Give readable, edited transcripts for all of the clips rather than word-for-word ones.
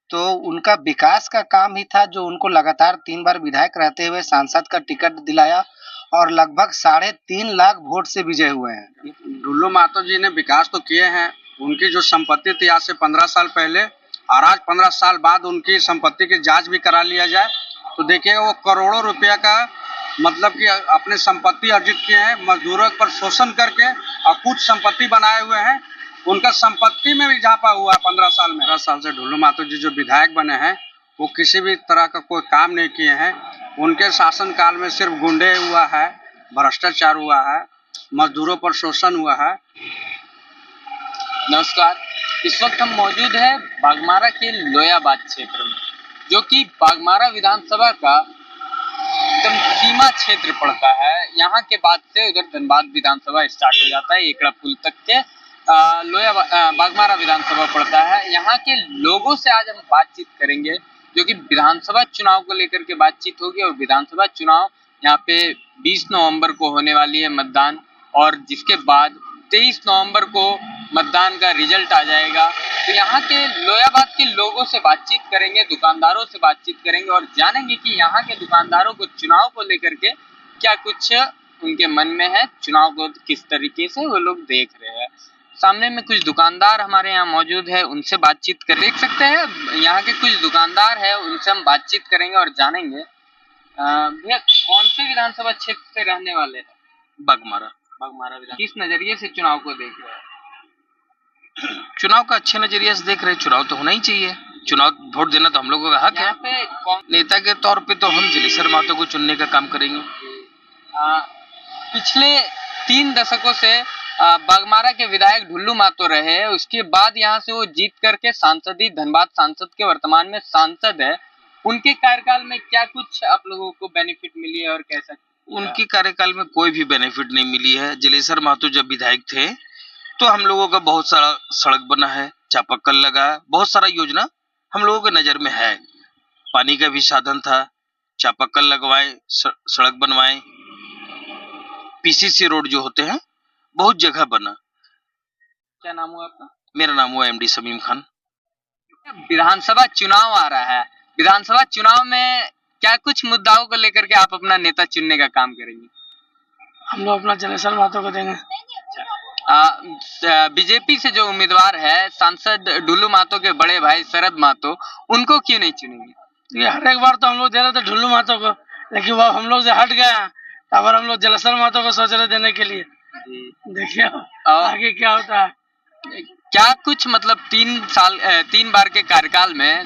तो उनका विकास का काम ही था जो उनको लगातार 3 बार विधायक रहते हुए सांसद का टिकट दिलाया और लगभग 3.5 लाख वोट से विजय हुए हैं। ढुल्लू महतो जी ने विकास तो किए हैं। उनकी जो संपत्ति थी आज से 15 साल पहले और आज 15 साल बाद उनकी संपत्ति की जांच भी करा लिया जाए तो देखिए वो करोड़ों रुपया का मतलब कि अपने संपत्ति अर्जित किए हैं, मजदूरों पर शोषण करके और कुछ संपत्ति बनाए हुए हैं। उनका संपत्ति में भी इजाफा हुआ 15 साल में। 15 साल से ढुल्लू महतो जी जो विधायक बने हैं वो किसी भी तरह का कोई काम नहीं किए हैं। उनके शासन काल में सिर्फ गुंडे हुआ है, भ्रष्टाचार हुआ है, मजदूरों पर शोषण हुआ है। नमस्कार, इस वक्त हम मौजूद हैं बाघमारा के लोयाबाद क्षेत्र में, जो कि बाघमारा विधानसभा का एकदम सीमा क्षेत्र पड़ता है। यहाँ के बाद से उधर धनबाद विधानसभा स्टार्ट हो जाता है, एकड़ा पुल तक के बाघमारा विधानसभा पड़ता है। यहाँ के लोगों से आज हम बातचीत करेंगे, जो कि विधानसभा चुनाव को लेकर के बातचीत होगी। और विधानसभा चुनाव यहाँ पे 20 नवंबर को होने वाली है मतदान, और जिसके बाद 23 नवंबर को मतदान का रिजल्ट आ जाएगा। तो यहाँ के लोयाबाद के लोगों से बातचीत करेंगे, दुकानदारों से बातचीत करेंगे और जानेंगे कि यहाँ के दुकानदारों को चुनाव को लेकर के क्या कुछ उनके मन में है, चुनाव को किस तरीके से वो लोग देख रहे हैं। सामने में कुछ दुकानदार हमारे यहाँ मौजूद है, उनसे बातचीत कर देख सकते हैं। यहाँ के कुछ दुकानदार है, उनसे हम बातचीत करेंगे और जानेंगे। भैया, कौन से विधानसभा क्षेत्र से रहने वाले हैं? बाघमारा विधान किस नजरिए से चुनाव को देख रहे हैं? चुनाव का अच्छे नजरिए से देख रहे हैं। चुनाव तो होना ही चाहिए, चुनाव वोट देना तो हम लोगों का हक है। यहाँ पे कौन नेता के तौर पे तो हम जलेसर महतो को चुनने का काम करेंगे। पिछले 3 दशकों से बाघमारा के विधायक ढुल्लू महतो रहे, उसके बाद यहाँ से वो जीत करके सांसदी धनबाद सांसद के वर्तमान में सांसद है। उनके कार्यकाल में क्या कुछ आप लोगों को बेनिफिट मिली है और कैसा? उनके कार्यकाल में कोई भी बेनिफिट नहीं मिली है। जलेसर महतो जब विधायक थे तो हम लोगों का बहुत सारा सड़क बना है, चापाकल लगा है, बहुत सारा योजना हम लोगों के नजर में है। पानी का भी साधन था, चापाकल लगवाए, सड़क बनवाए, पीसीसी रोड जो होते हैं बहुत जगह बना। क्या नाम हुआ आपका? मेरा नाम हुआ एमडी समीम खान। विधानसभा चुनाव आ रहा है, विधानसभा चुनाव में क्या कुछ मुद्दाओं को लेकर के आप अपना नेता चुनने का काम करेंगे? हम लोग अपना जलेसर महतो को देंगे। बीजेपी से जो उम्मीदवार है सांसद ढुल्लू महतो के बड़े भाई शरद महतो, उनको क्यों नहीं चुनेंगे? ये हर एक बार तो हम लोग दे रहे थे ढुल्लू महतो को, लेकिन वो हम लोग से हट गया, तब हम लोग जलेसर महतो को सोच रहे देने के लिए। देखिए आगे क्या होता है। क्या कुछ मतलब 3 बार के कार्यकाल में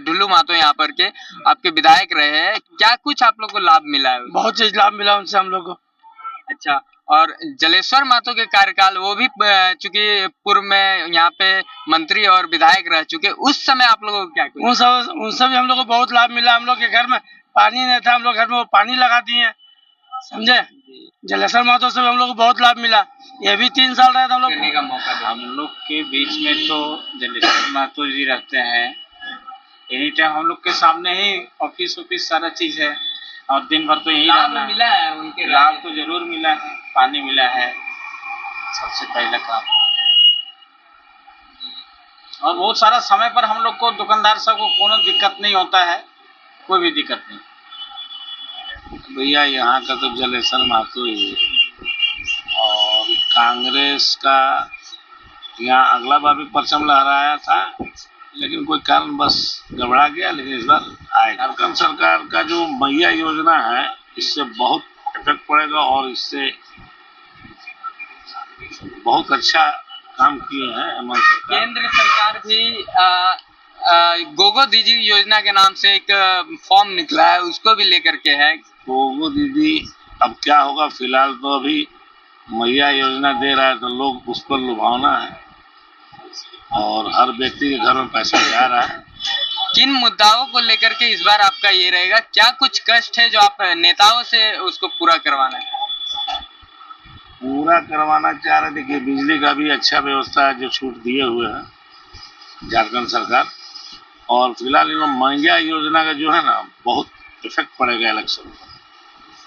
ढुल्लू महतो यहाँ पर के आपके विधायक रहे हैं, क्या कुछ आप लोग को लाभ मिला है? बहुत चीज लाभ मिला उनसे हम लोग को। अच्छा, और जलेश्वर महतो के कार्यकाल, वो भी चूंकि पूर्व में यहाँ पे मंत्री और विधायक रह चुके, उस समय आप लोगों को क्या कुछ? उनसे भी हम लोग को बहुत लाभ मिला। हम लोग के घर में पानी नहीं था, हम लोग घर में वो पानी लगा दिए, समझे। जलेसर महतो से भी हम लोग को बहुत लाभ मिला। ये भी 3 साल रहे थे हम लोग करने का मौका। हम लोग के बीच में तो जलेसर महतो जी रहते हैं, एनी टाइम हम लोग के सामने ही ऑफिस सारा चीज है और दिन भर तो यही रहना मिला है। उनके लाभ तो जरूर मिला है, पानी मिला है सबसे पहला काम, और बहुत सारा समय पर हम लोग को दुकानदार सब को कोनो दिक्कत नहीं होता है, कोई भी दिक्कत नहीं। भैया यहाँ का तो जलेसर महतो ही है, और कांग्रेस का यहाँ अगला बार भी परचम लहराया था, लेकिन कोई कारण बस गड़बड़ा गया। लेकिन इस बार आए। झारखंड सरकार का जो मैया योजना है, इससे बहुत इफेक्ट पड़ेगा और इससे बहुत अच्छा काम किए हैं हमारी सरकार। केंद्र सरकार भी गोगो दीदी योजना के नाम से एक फॉर्म निकला है, उसको भी लेकर के है। गोगो दीदी अब क्या होगा, फिलहाल तो अभी मैया योजना दे रहा है तो लोग उस पर लुभावना है और हर व्यक्ति के घर में पैसा जा रहा है। किन मुद्दाओं को लेकर के इस बार आपका ये रहेगा, क्या कुछ कष्ट है जो आप नेताओं से उसको पूरा करवाना है? पूरा करवाना चाह रहे थे कि बिजली का भी अच्छा व्यवस्था है, जो छूट दिए हुए हैं झारखंड सरकार, और फिलहाल इन मैया योजना का जो है ना बहुत इफेक्ट पड़ेगा इलेक्शन में,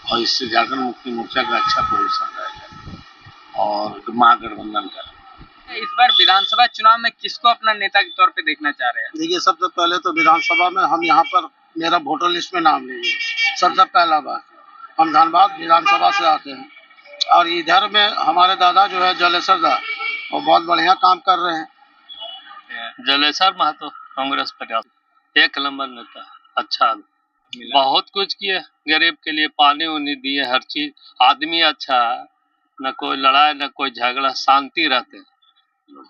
और इससे झारखंड मुक्ति मोर्चा का अच्छा पोजीशन रहेगा और महागठबंधन का। इस बार विधानसभा चुनाव में किसको अपना नेता के तौर पे देखना चाह रहे हैं? देखिए, सबसे पहले तो विधानसभा में हम यहाँ पर मेरा वोटर लिस्ट में नाम लीजिए। सबसे पहला बात, हम धनबाद विधानसभा से आते हैं और इधर में हमारे दादा जो है जलेसर दा, वो बहुत बढ़िया काम कर रहे हैं। जलेसर महतो कांग्रेस प्रत्याशी, एक नंबर नेता, अच्छा आदमी, बहुत कुछ किए गरीब के लिए, पानी उनी दिए, हर चीज, आदमी अच्छा है, न कोई लड़ाई न कोई झगड़ा, शांति रहते हैं,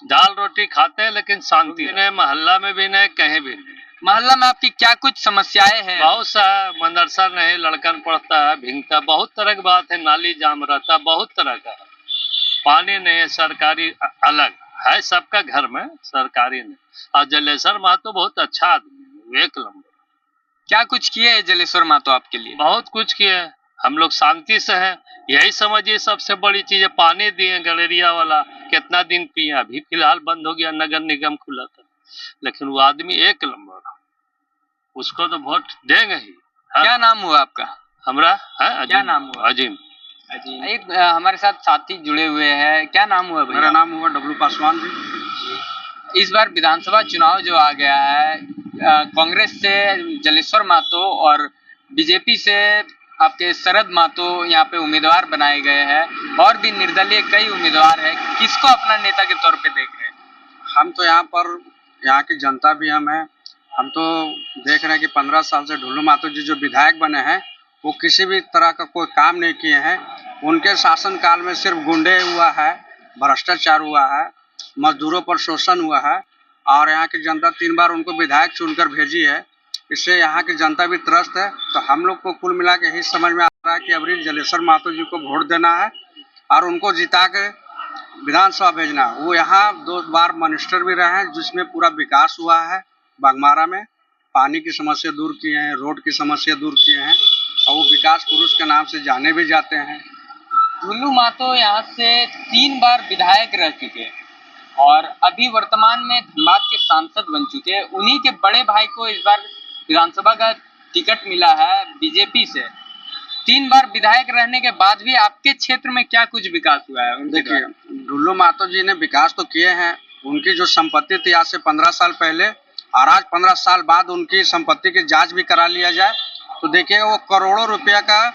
दाल रोटी खाते हैं लेकिन शांति नहीं, मोहल्ला में भी नहीं, कहीं भी नहीं। मोहल्ला में आपकी क्या कुछ समस्याएं हैं? बहुत सा मदरसा नहीं, लड़कन पढ़ता है, भिंगता, बहुत तरह की बात है, नाली जाम रहता, बहुत तरह का है, पानी नहीं है, सरकारी अलग है, सबका घर में सरकारी नहीं। और जलेसर महतो बहुत अच्छा आदमी, एक नंबर। क्या कुछ किए है जलेश्वर महतो आपके लिए? बहुत कुछ किए, हम लोग शांति से हैं, यही समझिए सबसे बड़ी चीज है। पानी दिए गलेरिया वाला, कितना दिन पिए, अभी फिलहाल बंद हो गया, नगर निगम खुला था, लेकिन वो आदमी एक नंबर, उसको तो वोट देंगे ही। क्या नाम हुआ आपका? हमरा है क्या नाम हुआ? अजीम। एक हमारे साथ साथी जुड़े हुए हैं, क्या नाम हुआ भैया? मेरा नाम हुआ डब्लू पासवान जी। इस बार विधानसभा चुनाव जो आ गया है, कांग्रेस से जलेश्वर महतो और बीजेपी से आपके शरद महतो यहाँ पे उम्मीदवार बनाए गए हैं, और भी निर्दलीय कई उम्मीदवार हैं, किसको अपना नेता के तौर पे देख रहे हैं? हम तो यहाँ की जनता भी हम तो देख रहे हैं कि 15 साल से ढुल्लू महतो जी जो विधायक बने हैं, वो किसी भी तरह का कोई काम नहीं किए हैं। उनके शासनकाल में सिर्फ गुंडे हुआ है, भ्रष्टाचार हुआ है, मजदूरों पर शोषण हुआ है, और यहाँ की जनता 3 बार उनको विधायक चुनकर भेजी है। इससे यहाँ की जनता भी त्रस्त है। तो हम लोग को कुल मिला के यही समझ में आ रहा है कि अभी जलेश्वर महतो जी को वोट देना है और उनको जिता के विधानसभा भेजना। वो यहाँ 2 बार मिनिस्टर भी रहे हैं, जिसमें पूरा विकास हुआ है। बागमारा में पानी की समस्या दूर किए हैं, रोड की समस्या दूर किए हैं, और वो विकास पुरुष के नाम से जाने भी जाते हैं। ढुल्लू महतो यहाँ से 3 बार विधायक रह चुके और अभी वर्तमान में धनबाद के सांसद बन चुके हैं। उन्हीं के बड़े भाई को इस बार विधानसभा का टिकट मिला है बीजेपी से। 3 बार विधायक रहने के बाद भी आपके क्षेत्र में क्या कुछ विकास हुआ है? देखिए, ढुल्लू महतो जी ने विकास तो किए हैं। उनकी जो संपत्ति थी आज से 15 साल पहले, और आज 15 साल बाद उनकी संपत्ति की जांच भी करा लिया जाए तो देखिएगा वो करोड़ों रुपया का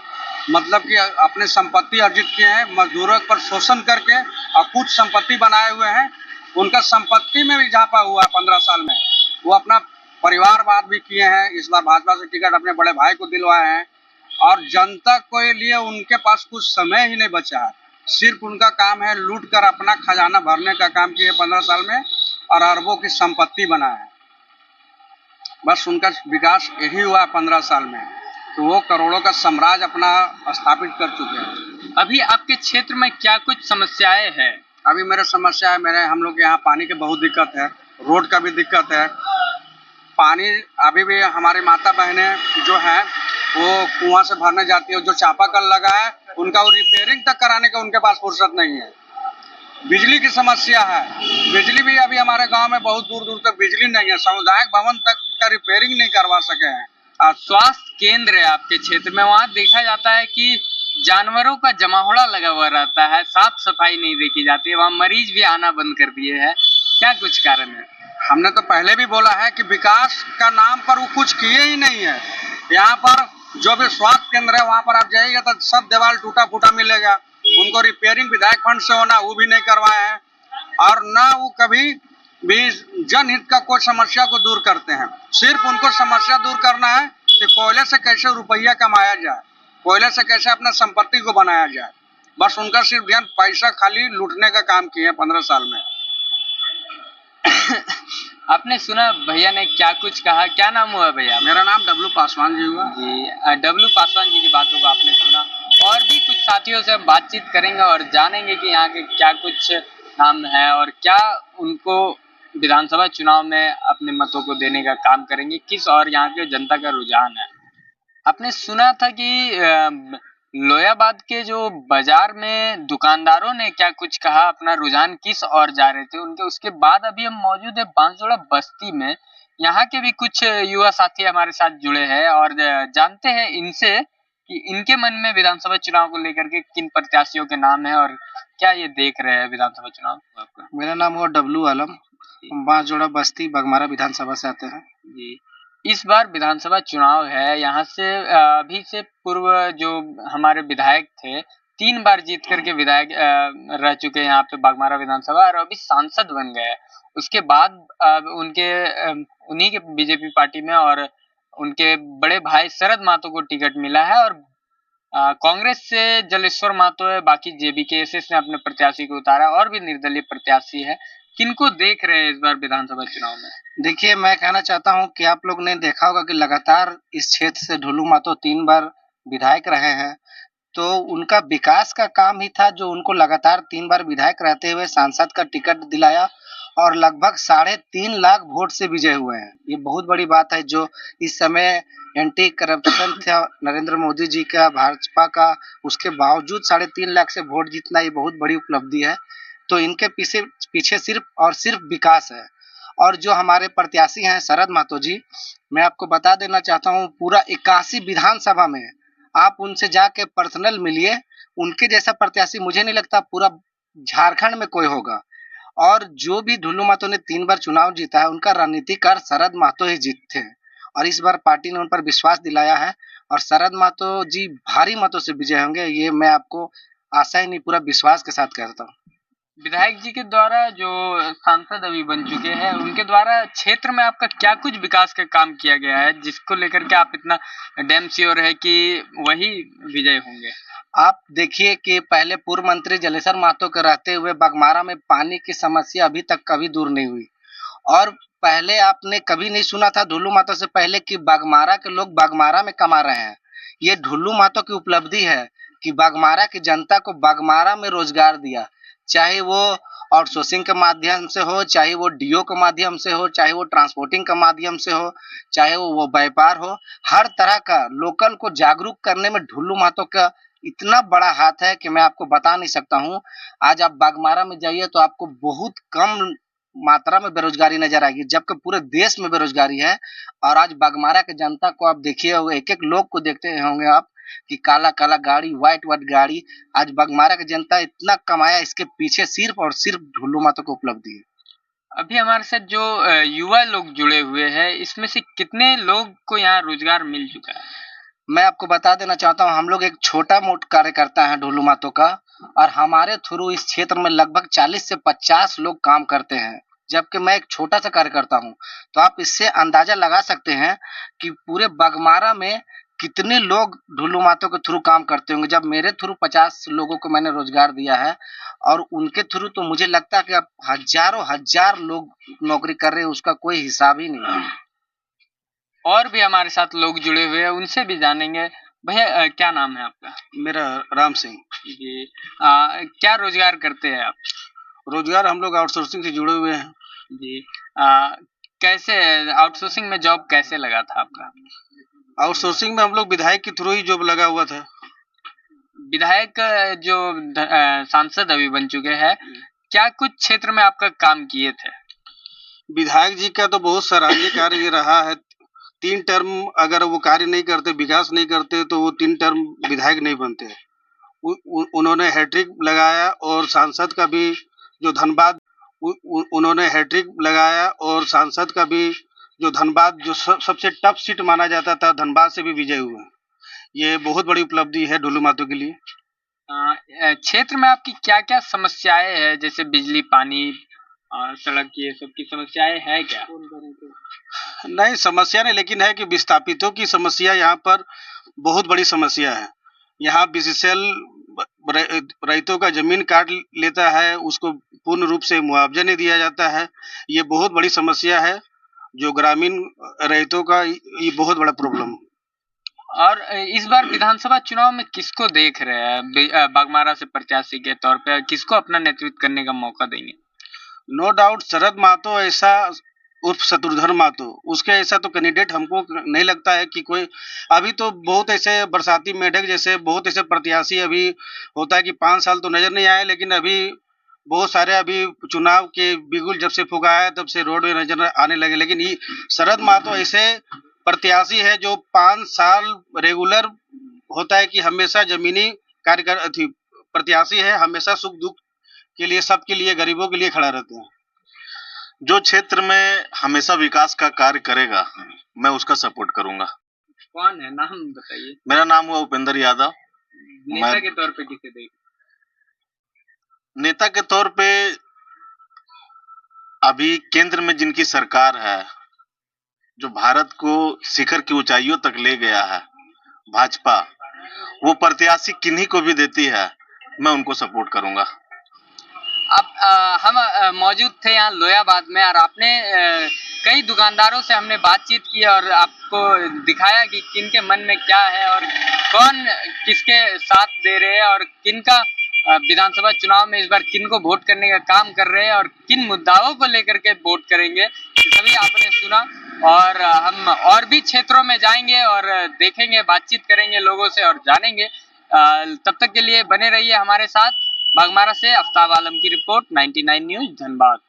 मतलब कि अपने संपत्ति अर्जित किए हैं, मजदूरों पर शोषण करके, और कुछ संपत्ति बनाए हुए हैं। उनका संपत्ति में भी इजाफा हुआ है 15 साल में। वो अपना परिवारवाद भी किए हैं। इस बार भाजपा से टिकट अपने बड़े भाई को दिलवाए हैं, और जनता के लिए उनके पास कुछ समय ही नहीं बचा है। सिर्फ उनका काम है लूट कर अपना खजाना भरने का काम किए 15 साल में, और अरबों की संपत्ति बनाए है। बस उनका विकास यही हुआ 15 साल में, तो वो करोड़ों का साम्राज्य अपना स्थापित कर चुके हैं। अभी आपके क्षेत्र में क्या कुछ समस्याएं हैं? अभी मेरे समस्या है, हम लोग यहाँ पानी की बहुत दिक्कत है, रोड का भी दिक्कत है। पानी अभी भी हमारी माता बहनें जो हैं वो कुआं से भरने जाती है, जो चापाकल लगा है उनका वो रिपेयरिंग तक कराने का उनके पास फुर्सत नहीं है। बिजली की समस्या है, बिजली भी अभी हमारे गांव में बहुत दूर दूर तक बिजली नहीं है। सामुदायिक भवन तक का रिपेयरिंग नहीं करवा सके हैं। स्वास्थ्य केंद्र है आपके क्षेत्र में, वहाँ देखा जाता है कि जानवरों का जमावड़ा लगा हुआ रहता है, साफ सफाई नहीं देखी जाती है, वहाँ मरीज भी आना बंद कर दिए हैं, क्या कुछ कारण है? हमने तो पहले भी बोला है कि विकास का नाम पर वो कुछ किए ही नहीं है। यहाँ पर जो भी स्वास्थ्य केंद्र है वहाँ पर आप जाइएगा तो सब दीवार टूटा फूटा मिलेगा। उनको रिपेयरिंग विधायक फंड से होना वो भी नहीं करवाए हैं, और ना वो कभी भी जनहित का कोई समस्या को दूर करते हैं। सिर्फ उनको समस्या दूर करना है कि कोयले से कैसे रुपया कमाया जाए, कोयले से कैसे अपना संपत्ति को बनाया जाए। बस उनका सिर्फ ध्यान पैसा खाली लूटने का काम किए 15 साल में। आपने सुना भैया ने क्या कुछ कहा, क्या नाम हुआ भैया? मेरा नाम डब्लू पासवान जी हुआ जी। डब्लू पासवान जी की बातों को आपने सुना, और भी कुछ साथियों से हम बातचीत करेंगे और जानेंगे कि यहाँ के क्या कुछ नाम है और क्या उनको विधानसभा चुनाव में अपने मतों को देने का काम करेंगे, किस और यहाँ के जनता का रुझान है। आपने सुना था कि लोयाबाद के जो बाजार में दुकानदारों ने क्या कुछ कहा, अपना रुझान किस और जा रहे थे उनके। उसके बाद अभी हम मौजूद है बांसजोड़ा बस्ती में, यहाँ के भी कुछ युवा साथी हमारे साथ जुड़े हैं और जानते हैं इनसे कि इनके मन में विधानसभा चुनाव को लेकर के किन प्रत्याशियों के नाम है और क्या ये देख रहे हैं विधानसभा चुनाव को आपका। मेरा नाम हुआ डब्लू आलम, बांसजोड़ा बस्ती बागमारा विधानसभा से आते हैं। जी, इस बार विधानसभा चुनाव है, यहाँ से अभी से पूर्व जो हमारे विधायक थे 3 बार जीत करके विधायक रह चुके हैं यहाँ पे बागमारा विधानसभा और अभी सांसद बन गए। उसके बाद उनके उन्हीं के बीजेपी पार्टी में और उनके बड़े भाई शरद महतो को टिकट मिला है और कांग्रेस से जलेश्वर महतो है, बाकी जेबीकेएसएस ने अपने प्रत्याशी को उतारा और भी निर्दलीय प्रत्याशी है। किनको देख रहे हैं इस बार विधानसभा चुनाव में? देखिए, मैं कहना चाहता हूं कि आप लोग ने देखा होगा कि लगातार इस क्षेत्र से ढुल्लू महतो 3 बार विधायक रहे हैं, तो उनका विकास का काम ही था जो उनको लगातार 3 बार विधायक रहते हुए सांसद का टिकट दिलाया और लगभग 3.5 लाख वोट से विजय हुए हैं। ये बहुत बड़ी बात है। जो इस समय एंटी करप्शन था नरेंद्र मोदी जी का, भाजपा का, उसके बावजूद 3.5 लाख से वोट जीतना ये बहुत बड़ी उपलब्धि है। तो इनके पीछे सिर्फ और सिर्फ विकास है। और जो हमारे प्रत्याशी हैं शरद महतो जी, मैं आपको बता देना चाहता हूँ, पूरा 81 विधानसभा में आप उनसे जाके पर्सनल मिलिए, उनके जैसा प्रत्याशी मुझे नहीं लगता पूरा झारखंड में कोई होगा। और जो भी ढुल्लू महतो ने 3 बार चुनाव जीता है, उनका रणनीतिक कार्य शरद महतो ही जीतते हैं और इस बार पार्टी ने उन पर विश्वास दिलाया है और शरद महतो जी भारी मतों से विजय होंगे। ये मैं आपको आशा ही नहीं, पूरा विश्वास के साथ कहता हूँ। विधायक जी के द्वारा जो सांसद अभी बन चुके हैं, उनके द्वारा क्षेत्र में आपका क्या कुछ विकास का काम किया गया है जिसको लेकर के आप इतना डैम श्योर है कि वही विजय होंगे? आप देखिए कि पहले पूर्व मंत्री जलेश्वर महतो के रहते हुए बागमारा में पानी की समस्या अभी तक कभी दूर नहीं हुई। और पहले आपने कभी नहीं सुना था ढुल्लू महतो से पहले कि बागमारा के लोग बागमारा में कमा रहे हैं। ये ढुल्लू महतो की उपलब्धि है कि बागमारा की जनता को बागमारा में रोजगार दिया, चाहे वो आउटसोर्सिंग के माध्यम से हो, चाहे वो डीओ के माध्यम से हो, चाहे वो ट्रांसपोर्टिंग के माध्यम से हो, चाहे वो व्यापार हो, हर तरह का लोकल को जागरूक करने में ढुल्लू महतो का इतना बड़ा हाथ है कि मैं आपको बता नहीं सकता हूँ। आज आप बागमारा में जाइए तो आपको बहुत कम मात्रा में बेरोजगारी नजर आएगी, जबकि पूरे देश में बेरोजगारी है। और आज बागमारा के जनता को आप देखिए, एक एक लोग को देखते होंगे आप कि काला काला गाड़ी, व्हाइट गाड़ी। आज बागमारा की जनता इतना कमाया, इसके पीछे सिर्फ और सिर्फ ढुल्लू महतो को उपलब्धि है। अभी हमारे साथ जो युवा लोग जुड़े हुए हैं, इसमें से कितने लोग को यहाँ रोजगार मिल चुका है? मैं आपको बता देना चाहता हूँ, हम लोग एक छोटा मोटा कार्यकर्ता है ढुल्लू महतो का और हमारे थ्रू इस क्षेत्र में लगभग 40 से 50 लोग काम करते हैं, जबकि मैं एक छोटा सा कार्यकर्ता हूँ। तो आप इससे अंदाजा लगा सकते हैं कि पूरे बागमारा में कितने लोग ढुल्लू महतो के थ्रू काम करते होंगे। जब मेरे थ्रू 50 लोगों को मैंने रोजगार दिया है और उनके थ्रू तो मुझे लगता है कि अब हजारों हजार लोग नौकरी कर रहे हैं, उसका कोई हिसाब ही नहीं है। और भी हमारे साथ लोग जुड़े हुए हैं, उनसे भी जानेंगे। भैया क्या नाम है आपका? मेरा राम सिंह जी, क्या रोजगार करते हैं आप? रोजगार हम लोग आउटसोर्सिंग से जुड़े हुए हैं जी, कैसे आउटसोर्सिंग में जॉब कैसे लगा था आपका? आउटसोर्सिंग में हम लोग विधायक के थ्रू ही जॉब लगा हुआ था। विधायक जो सांसद अभी बन चुके हैं, क्या कुछ क्षेत्र में आपका काम किए थे? विधायक जी का तो बहुत सराहनीय कार्य ये रहा है। 3 टर्म अगर वो कार्य नहीं करते, विकास नहीं करते, तो वो 3 टर्म विधायक नहीं बनते। उन्होंने हैट्रिक लगाया और सांसद का भी जो धनबाद उन्होंने हैट्रिक लगाया और सांसद का भी जो धनबाद जो सबसे टफ सीट माना जाता था, धनबाद से भी विजय हुआ। ये बहुत बड़ी उपलब्धि है ढुल्लू महतो के लिए। क्षेत्र में आपकी क्या क्या समस्याएं हैं, जैसे बिजली, पानी, सड़क, ये सब की समस्याएं है क्या? नहीं, समस्या नहीं, लेकिन है कि विस्थापितों की समस्या यहाँ पर बहुत बड़ी समस्या है। यहाँ बीसीसीएल रैयतों का जमीन काट लेता है, उसको पूर्ण रूप से मुआवजा नहीं दिया जाता है। ये बहुत बड़ी समस्या है, जो ग्रामीण रैयतों का ये बहुत बड़ा प्रॉब्लम। और इस बार विधानसभा चुनाव में किसको देख रहे हैं बागमारा से प्रत्याशी के तौर पे, किसको अपना नेतृत्व करने का मौका देंगे? नो डाउट शरद महतो ऐसा उर्फ शत्रुघ्न महतो, उसके ऐसा तो कैंडिडेट हमको नहीं लगता है कि कोई। अभी तो बहुत ऐसे बरसाती मेढक जैसे बहुत ऐसे प्रत्याशी अभी होता है कि 5 साल तो नजर नहीं आए, लेकिन अभी बहुत सारे अभी चुनाव के बिगुल जब से फुकाया तब से रोड में नजर आने लगे। लेकिन ये शरद महतो ऐसे प्रत्याशी है जो 5 साल रेगुलर होता है कि हमेशा जमीनी प्रत्याशी है, हमेशा सुख दुख के लिए सबके लिए गरीबों के लिए खड़ा रहते हैं। जो क्षेत्र में हमेशा विकास का कार्य करेगा मैं उसका सपोर्ट करूंगा। कौन है, नाम बताइए। मेरा नाम हुआ उपेंद्र यादव। नेता के तौर पे किसे देख? नेता के तौर पे अभी केंद्र में जिनकी सरकार है, जो भारत को शिखर की ऊंचाइयों तक ले गया है, भाजपा, वो प्रत्याशी किन्हीं को भी देती है, मैं उनको सपोर्ट करूंगा। अब हम मौजूद थे यहाँ लोयाबाद में और आपने कई दुकानदारों से हमने बातचीत की और आपको दिखाया कि किनके मन में क्या है और कौन किसके साथ दे रहे हैं और किनका विधानसभा चुनाव में इस बार किन को वोट करने का काम कर रहे हैं और किन मुद्दाओं को लेकर के वोट करेंगे, ये सभी आपने सुना। और हम और भी क्षेत्रों में जाएंगे और देखेंगे, बातचीत करेंगे लोगों से और जानेंगे। तब तक के लिए बने रहिए हमारे साथ। बागमारा से आफ्ताब आलम की रिपोर्ट, 99 न्यूज, धनबाद।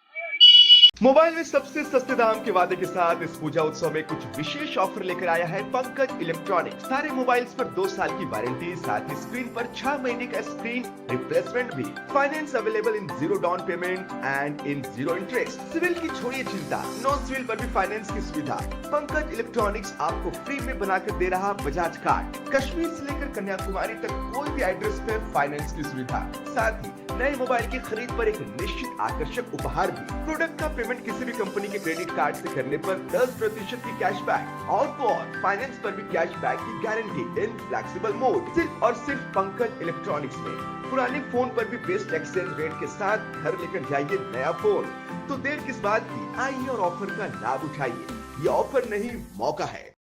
मोबाइल में सबसे सस्ते दाम के वादे के साथ इस पूजा उत्सव में कुछ विशेष ऑफर लेकर आया है पंकज इलेक्ट्रॉनिक्स। सारे मोबाइल्स पर 2 साल की वारंटी, साथ ही स्क्रीन पर 6 महीने का स्क्रीन रिप्लेसमेंट भी। Finance available in 0 down payment and in 0 interest. CIBIL की छोड़िए चिंता, नॉन सिविल पर भी फाइनेंस की सुविधा। पंकज इलेक्ट्रॉनिक्स आपको फ्री में बनाकर दे रहा बजाज कार्ड। कश्मीर से लेकर कन्याकुमारी तक कोई भी एड्रेस पे फाइनेंस की सुविधा। साथ ही नए मोबाइल की खरीद पर एक निश्चित आकर्षक उपहार भी। प्रोडक्ट का पेमेंट किसी भी कंपनी के क्रेडिट कार्ड से करने पर 10% की कैशबैक और तो और फाइनेंस पर भी कैशबैक की गारंटी इन फ्लेक्सिबल मोड। सिर्फ और सिर्फ पंकज इलेक्ट्रॉनिक्स में। पुराने फोन पर भी बेस्ट एक्सचेंज रेट के साथ घर लेकर जाइए नया फोन। तो देर किस बात की, आइए और ऑफर का लाभ उठाइए। ये ऑफर नहीं, मौका है।